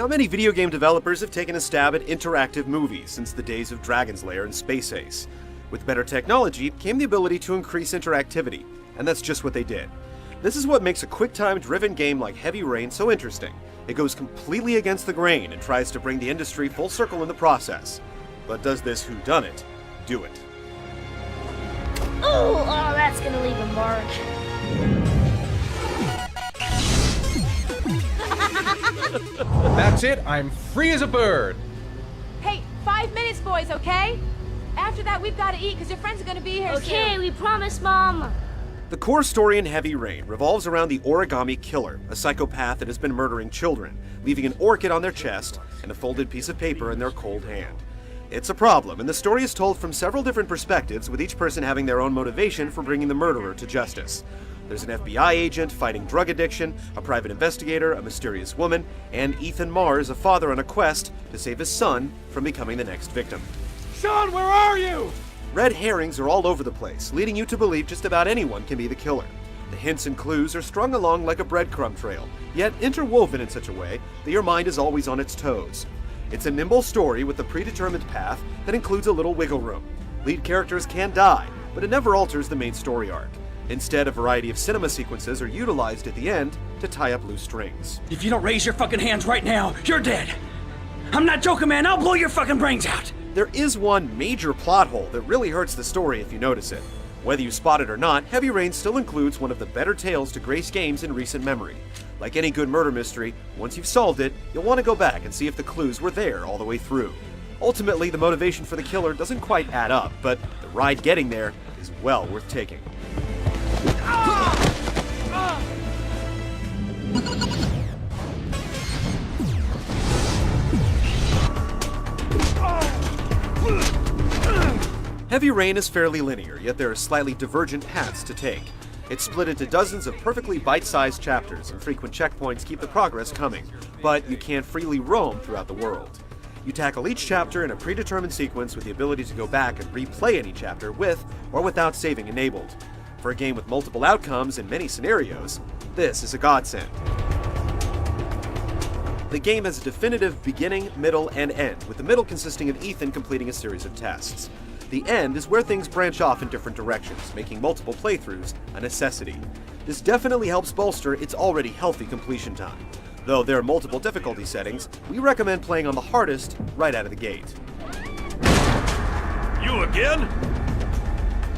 Not many video game developers have taken a stab at interactive movies since the days of Dragon's Lair and Space Ace. With better technology came the ability to increase interactivity, and that's just what they did. This is what makes a quick-time-driven game like Heavy Rain so interesting. It goes completely against the grain and tries to bring the industry full circle in the process. But does this whodunit do it? Oh, that's gonna leave a mark. That's it, I'm free as a bird. Hey, 5 minutes, boys, okay? After that, we've got to eat because your friends are going to be here Okay, soon. we promise, Mom. The core story in Heavy Rain revolves around the Origami Killer, a psychopath that has been murdering children, leaving an orchid on their chest and a folded piece of paper in their cold hand. It's a problem, and the story is told from several different perspectives, with each person having their own motivation for bringing the murderer to justice. There's an FBI agent fighting drug addiction, a private investigator, a mysterious woman, and Ethan Mars, a father on a quest to save his son from becoming the next victim. Son, where are you? Red herrings are all over the place, leading you to believe just about anyone can be the killer. The hints and clues are strung along like a breadcrumb trail, yet interwoven in such a way that your mind is always on its toes. It's a nimble story with a predetermined path that includes a little wiggle room. Lead characters can die, but it never alters the main story arc. Instead, a variety of cinema sequences are utilized at the end to tie up loose strings. If you don't raise your fucking hands right now, you're dead. I'm not joking, man. I'll blow your fucking brains out. There is one major plot hole that really hurts the story if you notice it. Whether you spot it or not, Heavy Rain still includes one of the better tales to grace games in recent memory. Like any good murder mystery, once you've solved it, you'll want to go back and see if the clues were there all the way through. Ultimately, the motivation for the killer doesn't quite add up, but the ride getting there is well worth taking. Heavy Rain is fairly linear, yet there are slightly divergent paths to take. It's split into dozens of perfectly bite-sized chapters, and frequent checkpoints keep the progress coming, but you can't freely roam throughout the world. You tackle each chapter in a predetermined sequence with the ability to go back and replay any chapter with or without saving enabled. For a game with multiple outcomes in many scenarios, this is a godsend. The game has a definitive beginning, middle, and end, with the middle consisting of Ethan completing a series of tests. The end is where things branch off in different directions, making multiple playthroughs a necessity. This definitely helps bolster its already healthy completion time. Though there are multiple difficulty settings, we recommend playing on the hardest right out of the gate. You again?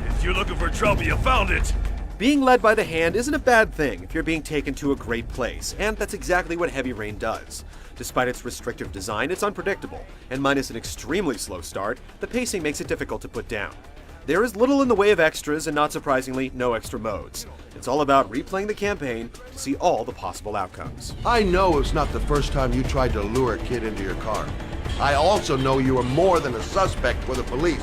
If you're looking for trouble, you found it! Being led by the hand isn't a bad thing if you're being taken to a great place, and that's exactly what Heavy Rain does. Despite its restrictive design, it's unpredictable, and minus an extremely slow start, the pacing makes it difficult to put down. There is little in the way of extras, and not surprisingly, no extra modes. It's all about replaying the campaign to see all the possible outcomes. I know it's not the first time you tried to lure a kid into your car. I also know you are more than a suspect for the police.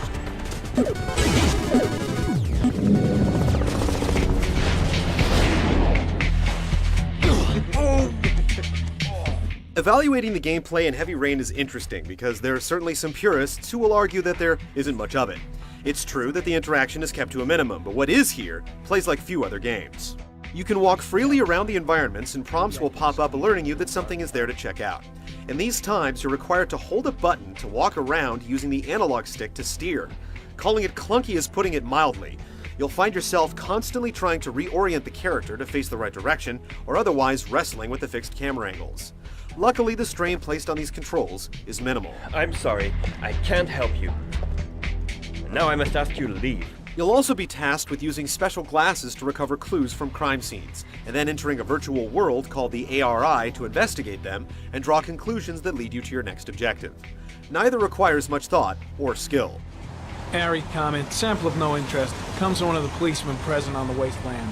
Evaluating the gameplay in Heavy Rain is interesting because there are certainly some purists who will argue that there isn't much of it. It's true that the interaction is kept to a minimum, but what is here plays like few other games. You can walk freely around the environments and prompts will pop up alerting you that something is there to check out. In these times, you're required to hold a button to walk around using the analog stick to steer. Calling it clunky is putting it mildly. You'll find yourself constantly trying to reorient the character to face the right direction, or otherwise wrestling with the fixed camera angles. Luckily, the strain placed on these controls is minimal. I'm sorry, I can't help you. Now I must ask you to leave. You'll also be tasked with using special glasses to recover clues from crime scenes, and then entering a virtual world called the ARI to investigate them and draw conclusions that lead you to your next objective. Neither requires much thought or skill. Harry comment, sample of no interest, comes from one of the policemen present on the wasteland.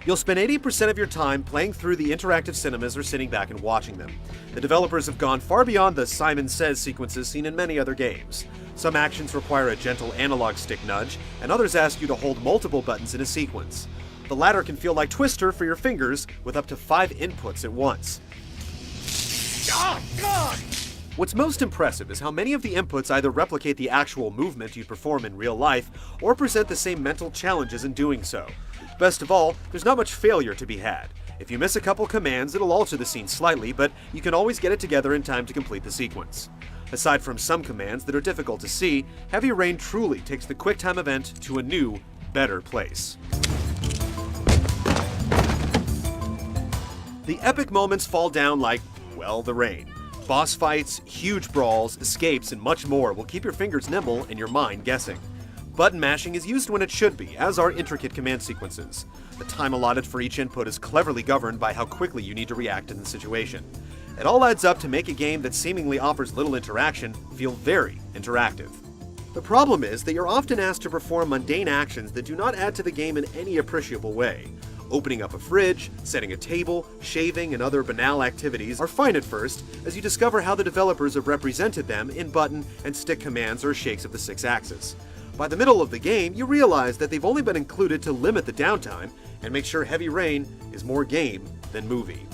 You'll spend 80% of your time playing through the interactive cinemas or sitting back and watching them. The developers have gone far beyond the Simon Says sequences seen in many other games. Some actions require a gentle analog stick nudge, and others ask you to hold multiple buttons in a sequence. The latter can feel like Twister for your fingers, with up to 5 inputs at once. What's most impressive is how many of the inputs either replicate the actual movement you perform in real life, or present the same mental challenges in doing so. Best of all, there's not much failure to be had. If you miss a couple commands, it'll alter the scene slightly, but you can always get it together in time to complete the sequence. Aside from some commands that are difficult to see, Heavy Rain truly takes the QuickTime event to a new, better place. The epic moments fall down like, well, the rain. Boss fights, huge brawls, escapes, and much more will keep your fingers nimble and your mind guessing. Button mashing is used when it should be, as are intricate command sequences. The time allotted for each input is cleverly governed by how quickly you need to react in the situation. It all adds up to make a game that seemingly offers little interaction feel very interactive. The problem is that you're often asked to perform mundane actions that do not add to the game in any appreciable way. Opening up a fridge, setting a table, shaving, and other banal activities are fine at first, as you discover how the developers have represented them in button and stick commands or shakes of the 6-axis. By the middle of the game, you realize that they've only been included to limit the downtime and make sure Heavy Rain is more game than movie.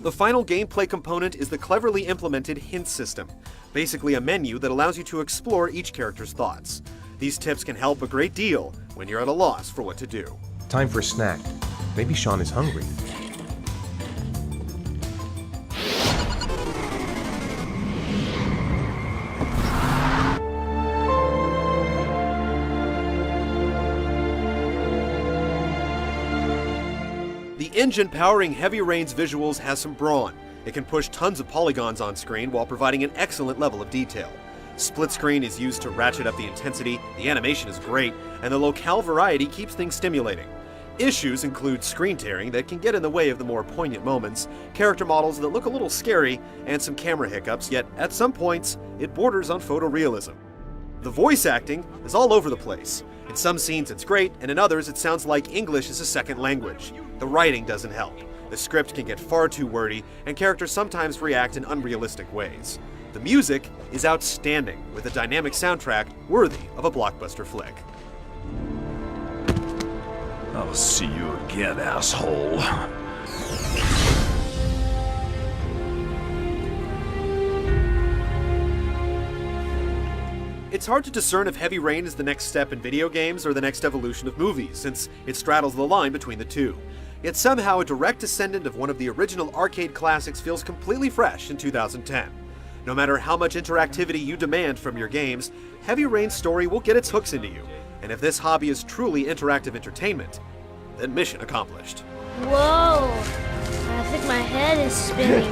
The final gameplay component is the cleverly implemented hint system, basically a menu that allows you to explore each character's thoughts. These tips can help a great deal when you're at a loss for what to do. Time for a snack. Maybe Sean is hungry. The engine powering Heavy Rain's visuals has some brawn. It can push tons of polygons on screen while providing an excellent level of detail. Split screen is used to ratchet up the intensity, the animation is great, and the locale variety keeps things stimulating. Issues include screen tearing that can get in the way of the more poignant moments, character models that look a little scary, and some camera hiccups, yet at some points, it borders on photorealism. The voice acting is all over the place. In some scenes it's great, and in others it sounds like English is a second language. The writing doesn't help. The script can get far too wordy, and characters sometimes react in unrealistic ways. The music is outstanding, with a dynamic soundtrack worthy of a blockbuster flick. I'll see you again, asshole. It's hard to discern if Heavy Rain is the next step in video games or the next evolution of movies, since it straddles the line between the two. Yet somehow a direct descendant of one of the original arcade classics feels completely fresh in 2010. No matter how much interactivity you demand from your games, Heavy Rain's story will get its hooks into you. And if this hobby is truly interactive entertainment, then mission accomplished. Whoa! I think my head is spinning.